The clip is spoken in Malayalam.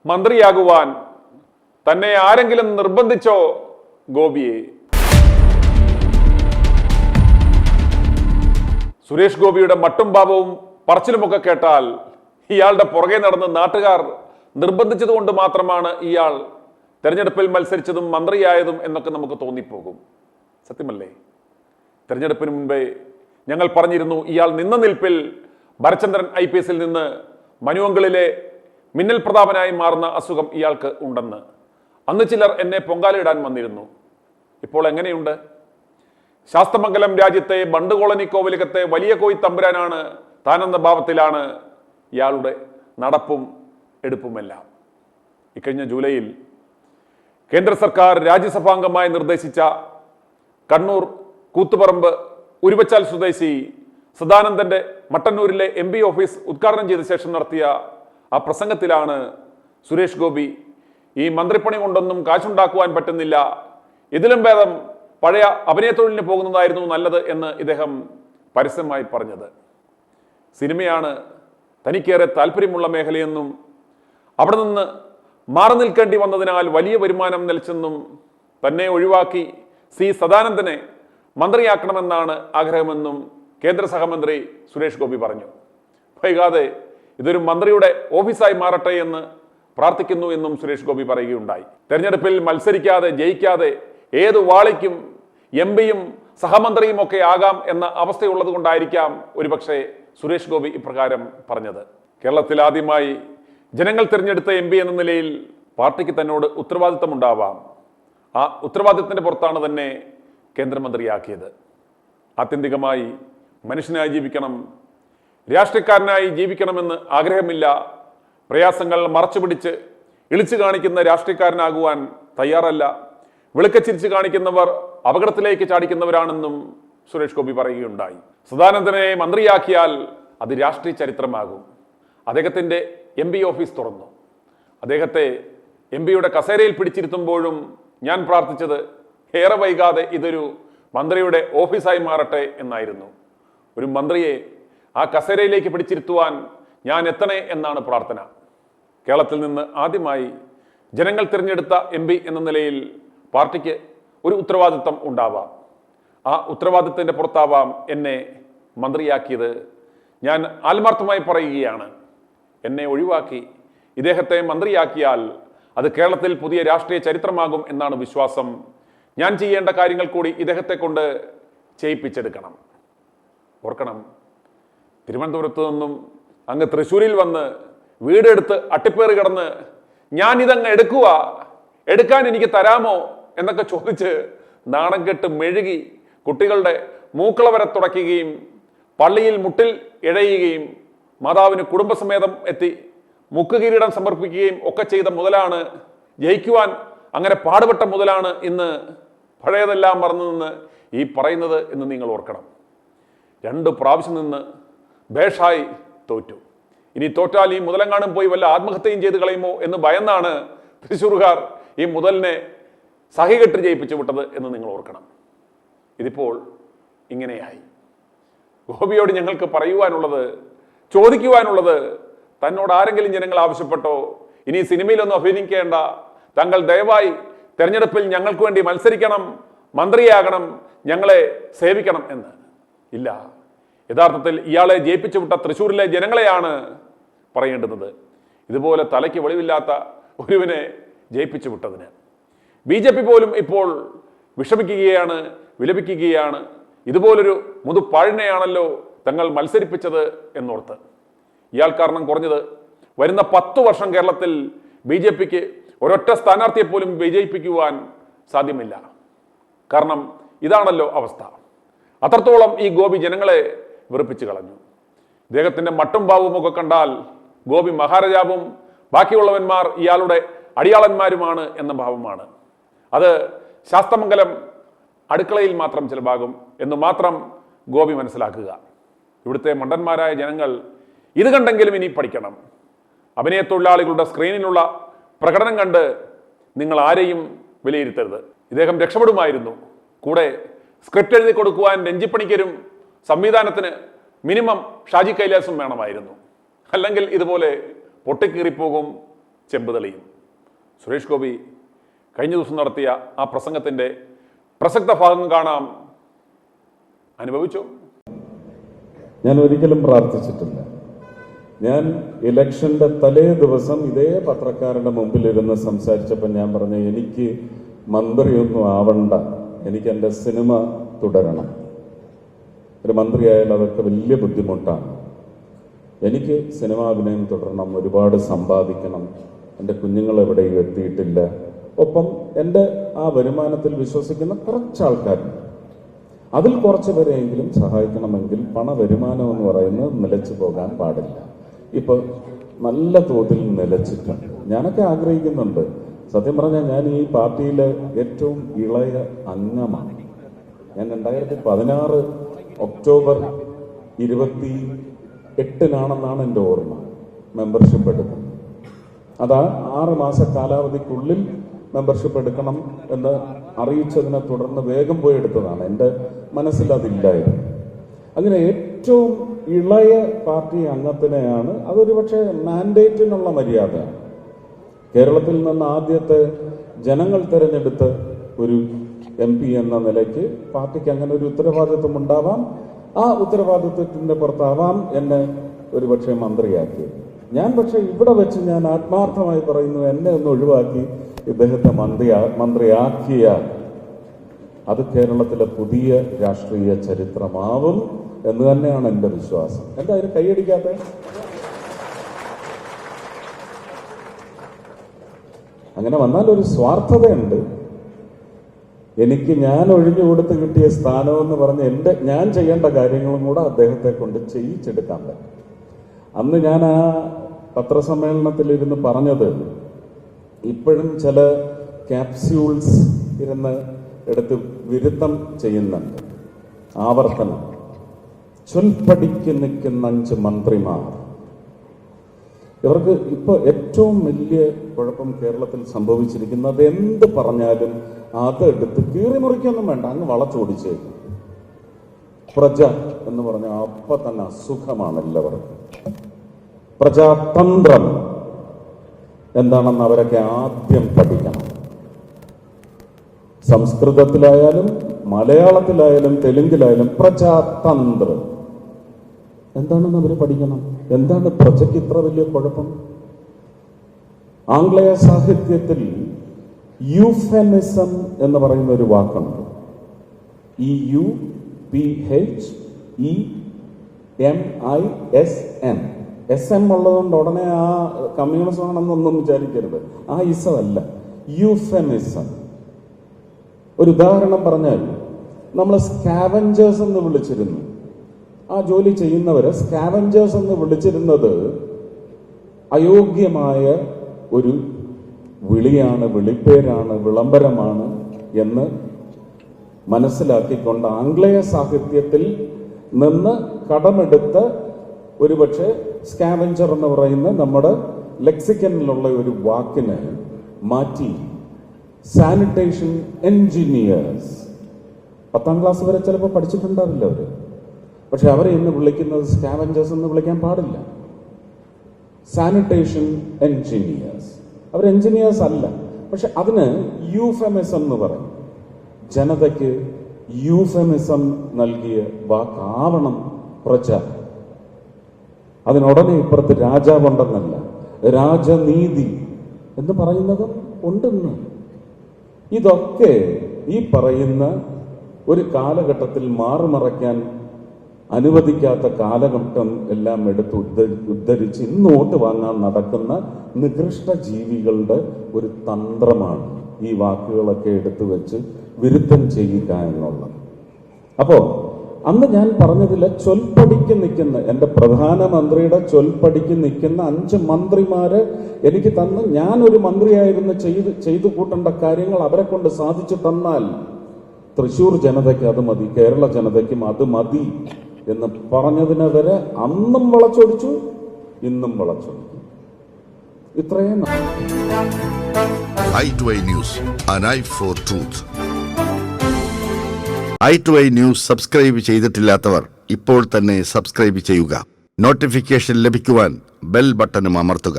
മന്ത്രിയാകുവാൻ തന്നെ ആരെങ്കിലും നിർബന്ധിച്ചോ ഗോപിയെ? സുരേഷ് ഗോപിയുടെ മട്ടും പാപവും പറച്ചിലുമൊക്കെ കേട്ടാൽ ഇയാളുടെ പുറകെ നടന്ന് നാട്ടുകാർ നിർബന്ധിച്ചതുകൊണ്ട് മാത്രമാണ് ഇയാൾ തെരഞ്ഞെടുപ്പിൽ മത്സരിച്ചതും മന്ത്രിയായതും എന്നൊക്കെ നമുക്ക് തോന്നിപ്പോകും. സത്യമല്ലേ? തെരഞ്ഞെടുപ്പിന് മുൻപേ ഞങ്ങൾ പറഞ്ഞിരുന്നു, ഇയാൾ നിന്ന നിൽപ്പിൽ ഭരചന്ദ്രൻ IPS നിന്ന് മനുവങ്കളിലെ മിന്നൽ പ്രതാപനായി മാറുന്ന അസുഖം ഇയാൾക്ക് ഉണ്ടെന്ന്. അന്ന് ചിലർ എന്നെ പൊങ്കാലയിടാൻ വന്നിരുന്നു. ഇപ്പോൾ എങ്ങനെയുണ്ട്? ശാസ്തമംഗലം രാജ്യത്തെ ബണ്ട് കോളനി കോവിലകത്തെ വലിയ കോയി തമ്പുരാനാണ് താനെന്ന ഭാവത്തിലാണ് ഇയാളുടെ നടപ്പും എടുപ്പുമെല്ലാം. ഇക്കഴിഞ്ഞ ജൂലൈയിൽ കേന്ദ്ര സർക്കാർ രാജ്യസഭാംഗമായി നിർദ്ദേശിച്ച കണ്ണൂർ കൂത്തുപറമ്പ് ഉരുവച്ചാൽ സ്വദേശി സദാനന്ദന്റെ മട്ടന്നൂരിലെ MP ഓഫീസ് ഉദ്ഘാടനം ചെയ്ത ശേഷം നടത്തിയ ആ പ്രസംഗത്തിലാണ് സുരേഷ് ഗോപി ഈ മന്ത്രിപ്പണി കൊണ്ടൊന്നും കാശുണ്ടാക്കുവാൻ പറ്റുന്നില്ല, ഇതിലും ഭേദം പഴയ അഭിനയത്തൊഴിലിന് പോകുന്നതായിരുന്നു നല്ലത് എന്ന് ഇദ്ദേഹം പരസ്യമായി പറഞ്ഞത്. സിനിമയാണ് തനിക്കേറെ താല്പര്യമുള്ള മേഖലയെന്നും അവിടെ നിന്ന് മാറി നിൽക്കേണ്ടി വന്നതിനാൽ വലിയ വരുമാനം നിലച്ചെന്നും തന്നെ ഒഴിവാക്കി സദാനന്ദനെ മന്ത്രിയാക്കണമെന്നാണ് ആഗ്രഹമെന്നും കേന്ദ്ര സഹമന്ത്രി സുരേഷ് ഗോപി പറഞ്ഞു. വൈകാതെ ഇതൊരു മന്ത്രിയുടെ ഓഫീസായി മാറട്ടെ എന്ന് പ്രാർത്ഥിക്കുന്നു എന്നും സുരേഷ് ഗോപി പറയുകയുണ്ടായി. തെരഞ്ഞെടുപ്പിൽ മത്സരിക്കാതെ ജയിക്കാതെ ഏതു വാളിക്കും MP-യും സഹമന്ത്രിയും ഒക്കെ ആകാം എന്ന അവസ്ഥയുള്ളത് കൊണ്ടായിരിക്കാം ഒരുപക്ഷെ സുരേഷ് ഗോപി ഇപ്രകാരം പറഞ്ഞത്. കേരളത്തിൽ ആദ്യമായി ജനങ്ങൾ തിരഞ്ഞെടുത്ത MP എന്ന നിലയിൽ പാർട്ടിക്ക് തന്നോട് ഉത്തരവാദിത്തമുണ്ടാവാം. ആ ഉത്തരവാദിത്തത്തിന്റെ പുറത്താണ് തന്നെ കേന്ദ്രമന്ത്രിയാക്കിയത്. ആത്യന്തികമായി മനുഷ്യനായി ജീവിക്കണം, രാഷ്ട്രീയക്കാരനായി ജീവിക്കണമെന്ന് ആഗ്രഹമില്ല, പ്രയാസങ്ങൾ മറച്ചുപിടിച്ച് ഇളിച്ചു കാണിക്കുന്ന രാഷ്ട്രീയക്കാരനാകുവാൻ തയ്യാറല്ല, വിളക്കച്ചിരിച്ച് കാണിക്കുന്നവർ അപകടത്തിലേക്ക് ചാടിക്കുന്നവരാണെന്നും സുരേഷ് ഗോപി പറയുകയുണ്ടായി. സദാനന്ദനെ മന്ത്രിയാക്കിയാൽ അത് രാഷ്ട്രീയ ചരിത്രമാകും. അദ്ദേഹത്തിന്റെ MP ഓഫീസ് തുറന്നു. അദ്ദേഹത്തെ MP-യുടെ കസേരയിൽ പിടിച്ചിരുത്തുമ്പോഴും ഞാൻ പ്രാർത്ഥിച്ചത് ഏറെ വൈകാതെ ഇതൊരു മന്ത്രിയുടെ ഓഫീസായി മാറട്ടെ എന്നായിരുന്നു. ഒരു മന്ത്രിയെ ആ കസേരയിലേക്ക് പിടിച്ചിരുത്തുവാൻ ഞാൻ എത്തണേ എന്നാണ് പ്രാർത്ഥന. കേരളത്തിൽ നിന്ന് ആദ്യമായി ജനങ്ങൾ തിരഞ്ഞെടുത്ത MP എന്ന നിലയിൽ പാർട്ടിക്ക് ഒരു ഉത്തരവാദിത്തം ഉണ്ടാവാം. ആ ഉത്തരവാദിത്തത്തിന്റെ പുറത്താവാം എന്നെ മന്ത്രിയാക്കിയത്. ഞാൻ ആത്മാർത്ഥമായി പറയുകയാണ്, എന്നെ ഒഴിവാക്കി ഇദ്ദേഹത്തെ മന്ത്രിയാക്കിയാൽ അത് കേരളത്തിൽ പുതിയ രാഷ്ട്രീയ ചരിത്രമാകും എന്നാണ് വിശ്വാസം. ഞാൻ ചെയ്യേണ്ട കാര്യങ്ങൾ കൂടി ഇദ്ദേഹത്തെ കൊണ്ട് ചെയ്യിപ്പിച്ചെടുക്കണം. ഓർക്കണം, തിരുവനന്തപുരത്ത് നിന്നും അങ്ങ് തൃശ്ശൂരിൽ വന്ന് വീടെടുത്ത് അട്ടിപ്പേറി കിടന്ന് ഞാൻ ഇതങ്ങ് എടുക്കാൻ എനിക്ക് തരാമോ എന്നൊക്കെ ചോദിച്ച് നാണം കെട്ട് മെഴുകി കുട്ടികളുടെ മൂക്കള വരെ തുടയ്ക്കുകയും പള്ളിയിൽ മുട്ടിൽ ഇഴയുകയും മാതാവിന് കുടുംബസമേതം എത്തി മുക്കുകിരീടം സമർപ്പിക്കുകയും ഒക്കെ ചെയ്ത മുതലാണ്, ജയിക്കുവാൻ അങ്ങനെ പാടുപെട്ട മുതലാണ് ഇന്ന് പഴയതെല്ലാം മറന്നു നിന്ന് ഈ പറയുന്നത് എന്ന് നിങ്ങൾ ഓർക്കണം. 2 പ്രാവശ്യം നിന്ന് ഭേഷായി തോറ്റു. ഇനി തോറ്റാൽ ഈ മുതലെങ്ങാനും പോയി വല്ല ആത്മഹത്യയും ചെയ്ത് കളയുമോ എന്ന് ഭയന്നാണ് തൃശ്ശൂർകാർ ഈ മുതലിനെ സഹികെട്ട് ജയിപ്പിച്ചു വിട്ടത് എന്ന് നിങ്ങൾ ഓർക്കണം. ഇതിപ്പോൾ ഇങ്ങനെയായി. ഗോപിയോട് ഞങ്ങൾക്ക് പറയുവാനുള്ളത്, ചോദിക്കുവാനുള്ളത്, തന്നോട് ആരെങ്കിലും ജനങ്ങൾ ആവശ്യപ്പെട്ടോ ഇനി സിനിമയിലൊന്നും അഭിനയിക്കേണ്ട, താങ്കൾ ദയവായി തെരഞ്ഞെടുപ്പിൽ ഞങ്ങൾക്ക് വേണ്ടി മത്സരിക്കണം, മന്ത്രിയാകണം, ഞങ്ങളെ സേവിക്കണം എന്ന്? ഇല്ല. യഥാർത്ഥത്തിൽ ഇയാളെ ജയിപ്പിച്ചു വിട്ട തൃശ്ശൂരിലെ ജനങ്ങളെയാണ് പറയേണ്ടുന്നത്. ഇതുപോലെ തലയ്ക്ക് വെളിവില്ലാത്ത ഒരുവനെ ജയിപ്പിച്ചു വിട്ടതിന് BJP പോലും ഇപ്പോൾ വിഷമിക്കുകയാണ്, വിലപിക്കുകയാണ്. ഇതുപോലൊരു മുതുപാഴിനെയാണല്ലോ തങ്ങൾ മത്സരിപ്പിച്ചത് എന്നോർത്ത്. ഇയാൾ കാരണം കുറഞ്ഞത് വരുന്ന 10 വർഷം കേരളത്തിൽ BJPക്ക് ഒരൊറ്റ സ്ഥാനാർത്ഥിയെ പോലും വിജയിപ്പിക്കുവാൻ സാധ്യമല്ല. കാരണം ഇതാണല്ലോ അവസ്ഥ. അത്രത്തോളം ഈ ഗോപി ജനങ്ങളെ വെറുപ്പിച്ചു കളഞ്ഞു. ഇദ്ദേഹത്തിന്റെ മട്ടും ഭാവവും ഒക്കെ കണ്ടാൽ ഗോപി മഹാരാജാവും ബാക്കിയുള്ളവന്മാർ ഇയാളുടെ അടിയാളന്മാരുമാണ് എന്ന ഭാവമാണ്. അത് ശാസ്തമംഗലം അടുക്കളയിൽ മാത്രം ചിലവാകും എന്ന് മാത്രം ഗോപി മനസ്സിലാക്കുക. ഇവിടുത്തെ മണ്ടന്മാരായ ജനങ്ങൾ ഇത് കണ്ടെങ്കിലും ഇനി പഠിക്കണം. അഭിനയ തൊഴിലാളികളുടെ സ്ക്രീനിലുള്ള പ്രകടനം കണ്ട് നിങ്ങൾ ആരെയും വിലയിരുത്തരുത്. ഇദ്ദേഹം രക്ഷപ്പെടുമായിരുന്നു. കൂടെ സ്ക്രിപ്റ്റ് എഴുതി കൊടുക്കുവാൻ രഞ്ജിപ്പണിക്കരും സംവിധാനത്തിന് മിനിമം ഷാജി കൈലാസും വേണമായിരുന്നു. അല്ലെങ്കിൽ ഇതുപോലെ പൊട്ടിക്കീറിപ്പോകും, ചെമ്പ് തെളിയും. സുരേഷ് ഗോപി കഴിഞ്ഞ ദിവസം നടത്തിയ ആ പ്രസംഗത്തിൻ്റെ പ്രസക്ത ഭാഗം കാണാം. അനുഭവിച്ചോ? ഞാൻ ഒരിക്കലും പ്രാർത്ഥിച്ചിട്ടില്ല. ഞാൻ ഇലക്ഷന്റെ തലേ ദിവസം ഇതേ പത്രക്കാരുടെ മുമ്പിലിരുന്ന് സംസാരിച്ചപ്പോൾ ഞാൻ പറഞ്ഞു, എനിക്ക് മന്ത്രിയൊന്നും ആവണ്ട, എനിക്ക് എൻ്റെ സിനിമ തുടരണം. ഒരു മന്ത്രിയായാൽ അതൊക്കെ വലിയ ബുദ്ധിമുട്ടാണ്. എനിക്ക് സിനിമാ അഭിനയം തുടരണം, ഒരുപാട് സമ്പാദിക്കണം, എൻ്റെ കുഞ്ഞുങ്ങൾ എവിടെയും എത്തിയിട്ടില്ല. ഒപ്പം എൻ്റെ ആ വരുമാനത്തിൽ വിശ്വസിക്കുന്ന കുറച്ച് ആൾക്കാരുണ്ട്. അതിൽ കുറച്ച് പേരെയെങ്കിലും സഹായിക്കണമെങ്കിൽ പണവരുമാനം എന്ന് പറയുന്നത് നിലച്ചു പോകാൻ പാടില്ല. ഇപ്പൊ നല്ല തോതിൽ നിലച്ചിട്ടുണ്ട്. ഞാനൊക്കെ ആഗ്രഹിക്കുന്നുണ്ട്. സത്യം പറഞ്ഞാൽ ഞാൻ ഈ പാർട്ടിയിലെ ഏറ്റവും ഇളയ അംഗമാണ്. ഞാൻ 2016 ഒക്ടോബർ 28-നാണെന്നാണ് എൻ്റെ ഓർമ്മ മെമ്പർഷിപ്പ് എടുക്കുന്നത്. അതാ 6 മാസ കാലാവധിക്കുള്ളിൽ മെമ്പർഷിപ്പ് എടുക്കണം എന്ന് അറിയിച്ചതിനെ തുടർന്ന് വേഗം പോയി എടുത്തതാണ്. എൻ്റെ മനസ്സിൽ അതില്ലായിരുന്നു. അങ്ങനെ ഏറ്റവും ഇളയ പാർട്ടി അംഗത്തിനെയാണ്, അതൊരു പക്ഷേ മാൻഡേറ്റിനുള്ള മര്യാദയാണ്. കേരളത്തിൽ നിന്ന് ആദ്യത്തെ ജനങ്ങൾ തിരഞ്ഞെടുത്ത ഒരു MP എന്ന നിലയ്ക്ക് പാർട്ടിക്ക് അങ്ങനെ ഒരു ഉത്തരവാദിത്വം ഉണ്ടാവാം. ആ ഉത്തരവാദിത്വത്തിന്റെ പുറത്താവാം എന്നെ ഒരുപക്ഷെ മന്ത്രിയാക്കി. ഞാൻ പക്ഷെ ഇവിടെ വെച്ച് ഞാൻ ആത്മാർത്ഥമായി പറയുന്നു, എന്നെ ഒന്ന് ഒഴിവാക്കി ഇദ്ദേഹത്തെ മന്ത്രിയാക്കിയാൽ അത് കേരളത്തിലെ പുതിയ രാഷ്ട്രീയ ചരിത്രമാവും എന്ന് തന്നെയാണ് എൻ്റെ വിശ്വാസം. എന്തായാലും കൈയടിക്കാത്ത അങ്ങനെ വന്നാൽ ഒരു സ്വാർത്ഥതയുണ്ട്. എനിക്ക് ഞാൻ ഒഴിഞ്ഞു കൊടുത്ത് കിട്ടിയ സ്ഥാനമെന്ന് പറഞ്ഞ് ഞാൻ ചെയ്യേണ്ട കാര്യങ്ങളും കൂടെ അദ്ദേഹത്തെ കൊണ്ട് ചെയ്യിച്ചെടുക്കാൻ പറ്റും. അന്ന് ഞാൻ ആ പത്രസമ്മേളനത്തിലിരുന്ന് പറഞ്ഞത്, ഇപ്പോഴും ചില ക്യാപ്സ്യൂൾസ് ഇരുന്ന് എടുത്ത് വിരുദ്ധം ചെയ്യുന്നുണ്ട്. ആവർത്തനം. ചൊൽപ്പടിക്ക് നിൽക്കുന്ന 5 മന്ത്രിമാർ. ഇവർക്ക് ഇപ്പൊ ഏറ്റവും വലിയ കുഴപ്പം കേരളത്തിൽ സംഭവിച്ചിരിക്കുന്നത്, എന്ത് പറഞ്ഞാലും അതെടുത്ത് കീറിമുറിക്കൊന്നും വേണ്ട, അങ്ങ് വളച്ചോടിച്ചേക്കും. പ്രജ എന്ന് പറഞ്ഞാൽ അപ്പൊ തന്നെ അസുഖമാണ് എല്ലാവർക്കും. പ്രജാതന്ത്രം എന്താണെന്ന് അവരൊക്കെ ആദ്യം പഠിക്കണം. സംസ്കൃതത്തിലായാലും മലയാളത്തിലായാലും തെലുങ്കിലായാലും പ്രജാതന്ത്രം എന്താണെന്ന് അവർ പഠിക്കണം. എന്താണ് പ്രജയ്ക്ക് ഇത്ര വലിയ കുഴപ്പം? ആംഗ്ലേയ സാഹിത്യത്തിൽ യൂഫെമിസം എന്ന് പറയുന്ന ഒരു വാക്കുണ്ട്. EUPHEMISM. SM ഉള്ളതുകൊണ്ട് ഉടനെ ആ കമ്മ്യൂണിസം ആണെന്നൊന്നും വിചാരിക്കരുത്. ആ ഇസമല്ല, യൂഫെമിസം. ഒരു ഉദാഹരണം പറഞ്ഞാൽ, നമ്മൾ സ്കാവഞ്ചേഴ്സ് എന്ന് വിളിച്ചിരുന്നു. ആ ജോലി ചെയ്യുന്നവരെ സ്കാവഞ്ചേഴ്സ് എന്ന് വിളിച്ചിരുന്നത് അയോഗ്യമായ ഒരു വിളിയാണ്, വിളിപ്പേരാണ്, വിളംബരമാണ് എന്ന് മനസ്സിലാക്കിക്കൊണ്ട് ആംഗ്ലേയ സാഹിത്യത്തിൽ നിന്ന് കടമെടുത്ത ഒരുപക്ഷെ സ്കാവഞ്ചർ എന്ന് പറയുന്ന നമ്മുടെ ലെക്സിക്കനിലുള്ള ഒരു വാക്കിനെ മാറ്റി സാനിറ്റേഷൻ എൻജിനീയേഴ്സ്. 10ാം ക്ലാസ് വരെ ചിലപ്പോൾ പഠിച്ചിട്ടുണ്ടാവില്ല അവര്. പക്ഷെ അവരെ ഇന്ന് വിളിക്കുന്നത് സ്കാവഞ്ചേഴ്സ് എന്ന് വിളിക്കാൻ പാടില്ല. Sanitation engineers. അവർ എൻജിനീയേഴ്സ് അല്ല, പക്ഷെ അതിന് യൂഫെമിസം എന്ന് പറയും. ജനതയ്ക്ക് യൂഫെമിസം നൽകിയ വാക്കാവണം പ്രജ. അതിനുടനെ ഇപ്പുറത്ത് രാജാവുണ്ടെന്നല്ല, രാജനീതി എന്ന് പറയുന്നതും ഉണ്ടെന്ന്. ഇതൊക്കെ ഈ പറയുന്ന ഒരു കാലഘട്ടത്തിൽ മാറുമറയ്ക്കാൻ അനുവദിക്കാത്ത കാലഘട്ടം എല്ലാം എടുത്ത് ഉദ്ധരിച്ച് ഇന്ന് വോട്ട് വാങ്ങാൻ നടക്കുന്ന നികൃഷ്ട ജീവികളുടെ ഒരു തന്ത്രമാണ് ഈ വാക്കുകളൊക്കെ എടുത്തു വെച്ച് വിരുദ്ധം ചെയ്യുക എന്നുള്ളത്. അപ്പോ അന്ന് ഞാൻ പറഞ്ഞതില്ല, ചൊൽപ്പടിക്ക് നിൽക്കുന്ന എൻ്റെ പ്രധാനമന്ത്രിയുടെ ചൊൽപ്പടിക്ക് നിൽക്കുന്ന 5 മന്ത്രിമാരെ എനിക്ക് തന്ന്, ഞാൻ ഒരു മന്ത്രിയായിരുന്നു ചെയ്തു കൂട്ടേണ്ട കാര്യങ്ങൾ അവരെ കൊണ്ട് സാധിച്ചു തന്നാൽ തൃശ്ശൂർ ജനതയ്ക്ക് അത് മതി, കേരള ജനതയ്ക്കും അത് മതി എന്ന് പറഞ്ഞതിനെ വരെ അന്നും വളച്ചൊടിച്ചു, ഇന്നും വളച്ചൊടിച്ചു. ഇത്രയും i2i News, an eye for truth. i2i News subscribe ചെയ്തിട്ടില്ലാത്തവർ ഇപ്പോൾ തന്നെ സബ്സ്ക്രൈബ് ചെയ്യുക. നോട്ടിഫിക്കേഷൻ ലഭിക്കുവാൻ ബെൽ ബട്ടണും അമർത്തുക.